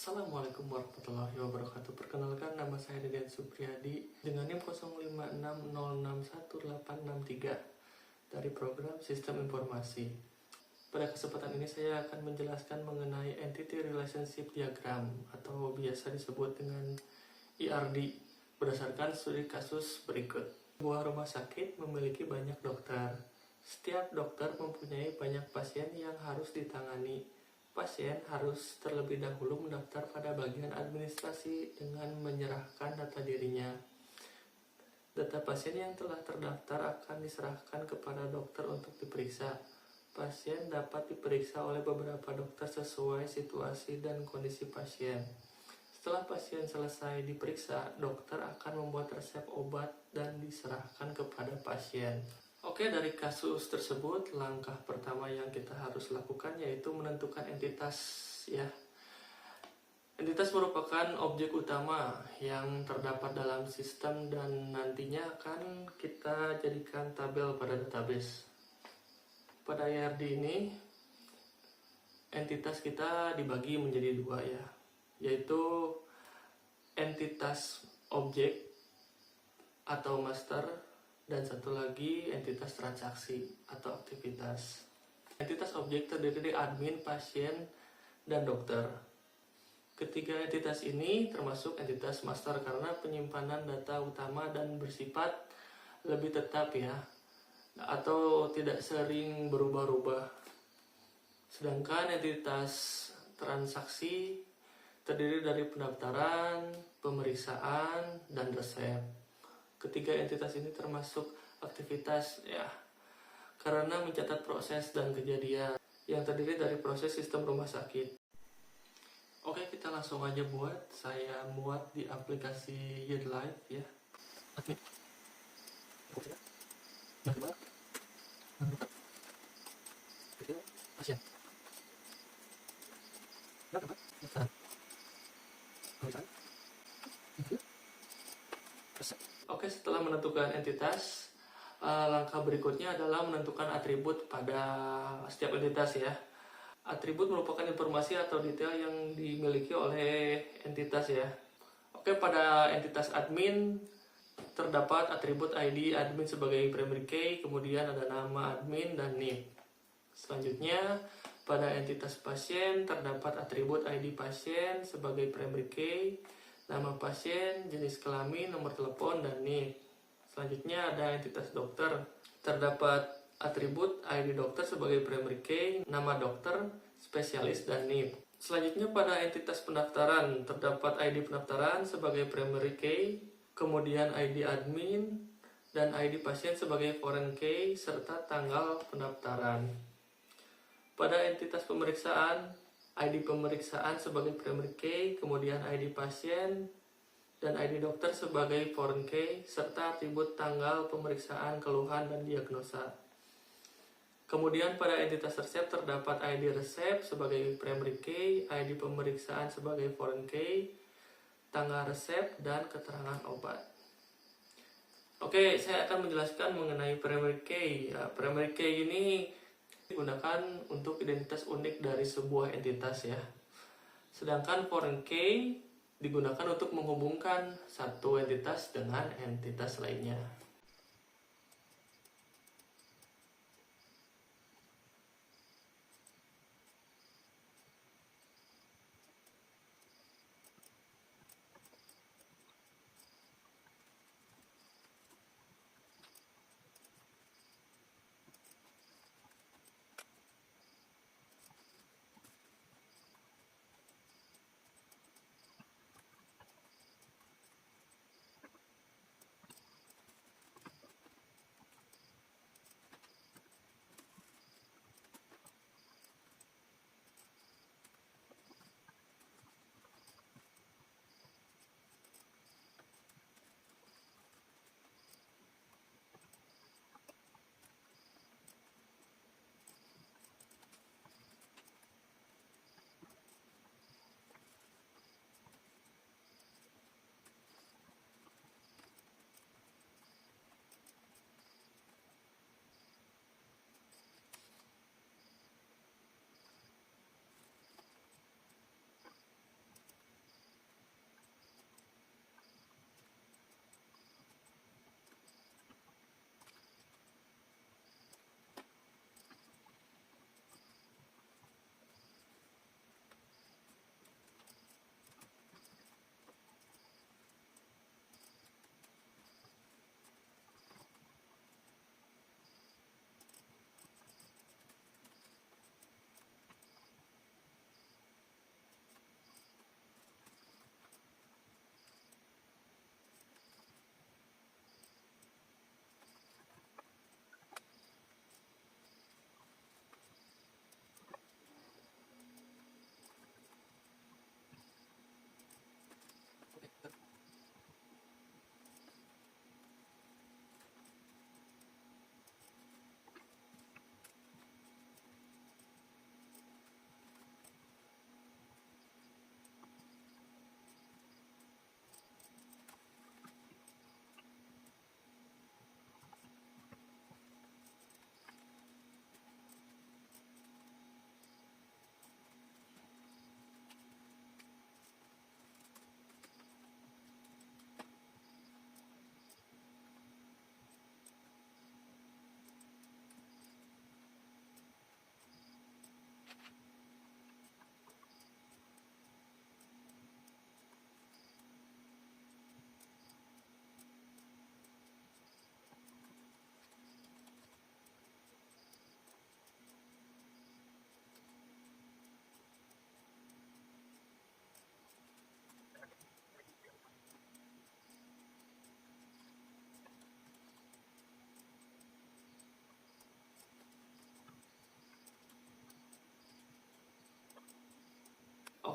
Assalamualaikum warahmatullahi wabarakatuh. Perkenalkan, nama saya Deden Supriyadi dengan NIM 0560618663 dari program Sistem Informasi. Pada kesempatan ini saya akan menjelaskan mengenai Entity Relationship Diagram atau biasa disebut dengan ERD berdasarkan studi kasus berikut. Sebuah rumah sakit memiliki banyak dokter. Setiap dokter mempunyai banyak pasien yang harus ditangani. Pasien harus terlebih dahulu mendaftar pada bagian administrasi dengan menyerahkan data dirinya. Data pasien yang telah terdaftar akan diserahkan kepada dokter untuk diperiksa. Pasien dapat diperiksa oleh beberapa dokter sesuai situasi dan kondisi pasien. Setelah pasien selesai diperiksa, dokter akan membuat resep obat dan diserahkan kepada pasien. Oke, dari kasus tersebut, langkah pertama yang kita harus lakukan yaitu menentukan entitas ya. Entitas merupakan objek utama yang terdapat dalam sistem dan nantinya akan kita jadikan tabel pada database. Pada ERD ini, entitas kita dibagi menjadi dua ya, yaitu entitas objek atau master dan satu lagi entitas transaksi atau aktivitas. Entitas objek terdiri dari admin, pasien, dan dokter. Ketiga entitas ini termasuk entitas master karena penyimpanan data utama dan bersifat lebih tetap ya, atau tidak sering berubah-ubah. Sedangkan entitas transaksi terdiri dari pendaftaran, pemeriksaan, dan resep. Ketiga entitas ini termasuk aktivitas ya, karena mencatat proses dan kejadian yang terdiri dari proses sistem rumah sakit. Oke, kita langsung aja buat. Saya muat di aplikasi YedLife ya. Admin. Yang kedua, ketiga, pasien. Yang keempat, pendaftaran. Pemeriksaan. Oke, setelah menentukan entitas, langkah berikutnya adalah menentukan atribut pada setiap entitas ya. Atribut merupakan informasi atau detail yang dimiliki oleh entitas ya. Oke, pada entitas admin terdapat atribut ID admin sebagai primary key, kemudian ada nama admin dan NIP. Selanjutnya, pada entitas pasien terdapat atribut ID pasien sebagai primary key, nama pasien, jenis kelamin, nomor telepon, dan NIP. Selanjutnya ada entitas dokter. Terdapat atribut ID dokter sebagai primary key, nama dokter, spesialis, dan NIP. Selanjutnya pada entitas pendaftaran terdapat ID pendaftaran sebagai primary key, kemudian ID admin, dan ID pasien sebagai foreign key, serta tanggal pendaftaran. Pada entitas pemeriksaan, ID pemeriksaan sebagai primary key, kemudian ID pasien dan ID dokter sebagai foreign key, serta atribut tanggal pemeriksaan, keluhan, dan diagnosa. Kemudian pada entitas resep terdapat ID resep sebagai primary key, ID pemeriksaan sebagai foreign key, tanggal resep, dan keterangan obat. Oke, saya akan menjelaskan mengenai primary key. Ya, primary key ini digunakan untuk identitas unik dari sebuah entitas ya. Sedangkan foreign key digunakan untuk menghubungkan satu entitas dengan entitas lainnya.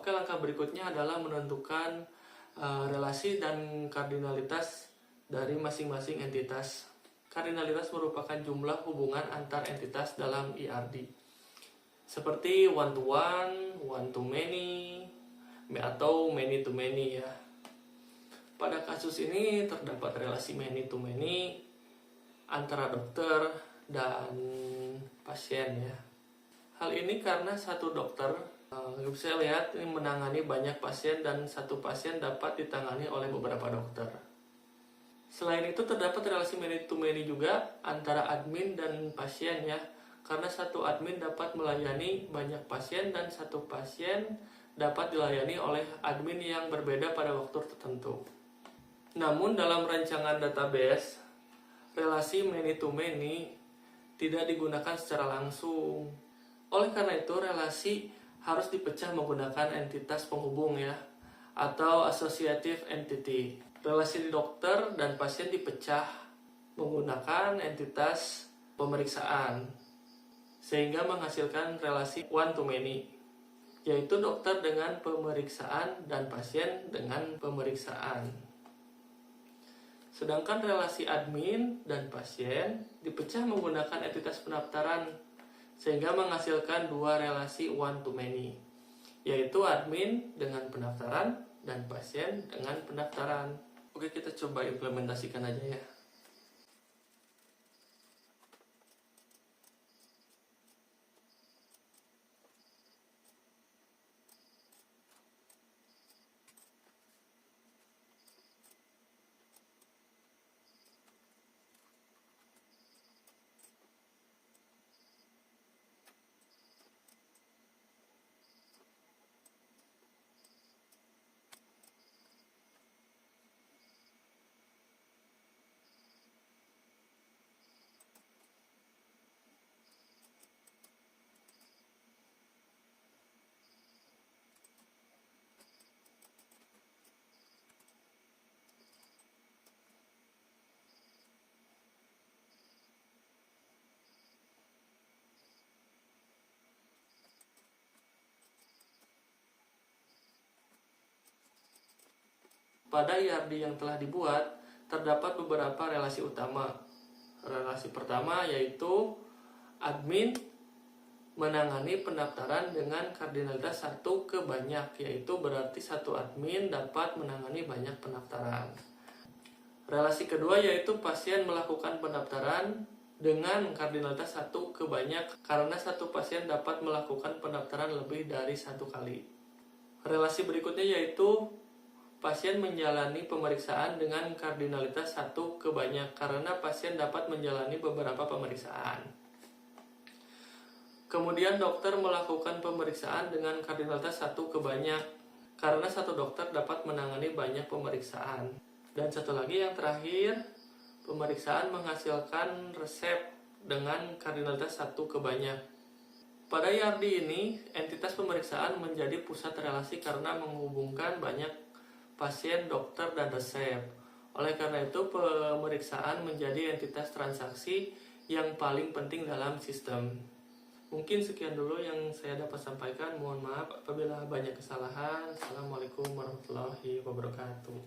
Oke, langkah berikutnya adalah menentukan relasi dan kardinalitas dari masing-masing entitas. Kardinalitas merupakan jumlah hubungan antar entitas dalam IRD, seperti one to one to many, atau many to many ya. Pada kasus ini terdapat relasi many to many antara dokter dan pasien ya. Hal ini karena satu dokter saya lihat ini menangani banyak pasien dan satu pasien dapat ditangani oleh beberapa dokter. Selain itu terdapat relasi many to many juga antara admin dan pasien ya, karena satu admin dapat melayani banyak pasien dan satu pasien dapat dilayani oleh admin yang berbeda pada waktu tertentu. Namun dalam rancangan database, relasi many to many tidak digunakan secara langsung. Oleh karena itu relasi harus dipecah menggunakan entitas penghubung ya, atau associative entity. Relasi dokter dan pasien dipecah menggunakan entitas pemeriksaan, sehingga menghasilkan relasi one to many, yaitu dokter dengan pemeriksaan dan pasien dengan pemeriksaan. Sedangkan relasi admin dan pasien dipecah menggunakan entitas pendaftaran, sehingga menghasilkan dua relasi one to many, yaitu admin dengan pendaftaran dan pasien dengan pendaftaran. Oke, kita coba implementasikan aja ya. Pada IRD yang telah dibuat, terdapat beberapa relasi utama. Relasi pertama yaitu admin menangani pendaftaran dengan kardinalitas 1 ke banyak, yaitu berarti satu admin dapat menangani banyak pendaftaran. Relasi kedua yaitu pasien melakukan pendaftaran dengan kardinalitas 1 ke banyak, karena satu pasien dapat melakukan pendaftaran lebih dari satu kali. Relasi berikutnya yaitu pasien menjalani pemeriksaan dengan kardinalitas 1 ke banyak, karena pasien dapat menjalani beberapa pemeriksaan. Kemudian dokter melakukan pemeriksaan dengan kardinalitas 1 ke banyak, karena satu dokter dapat menangani banyak pemeriksaan. Dan satu lagi yang terakhir, pemeriksaan menghasilkan resep dengan kardinalitas 1 ke banyak. Pada IRD ini, entitas pemeriksaan menjadi pusat relasi karena menghubungkan banyak pasien, dokter, dan resep. Oleh karena itu, pemeriksaan menjadi entitas transaksi yang paling penting dalam sistem. Mungkin sekian dulu yang saya dapat sampaikan. Mohon maaf apabila banyak kesalahan. Assalamualaikum warahmatullahi wabarakatuh.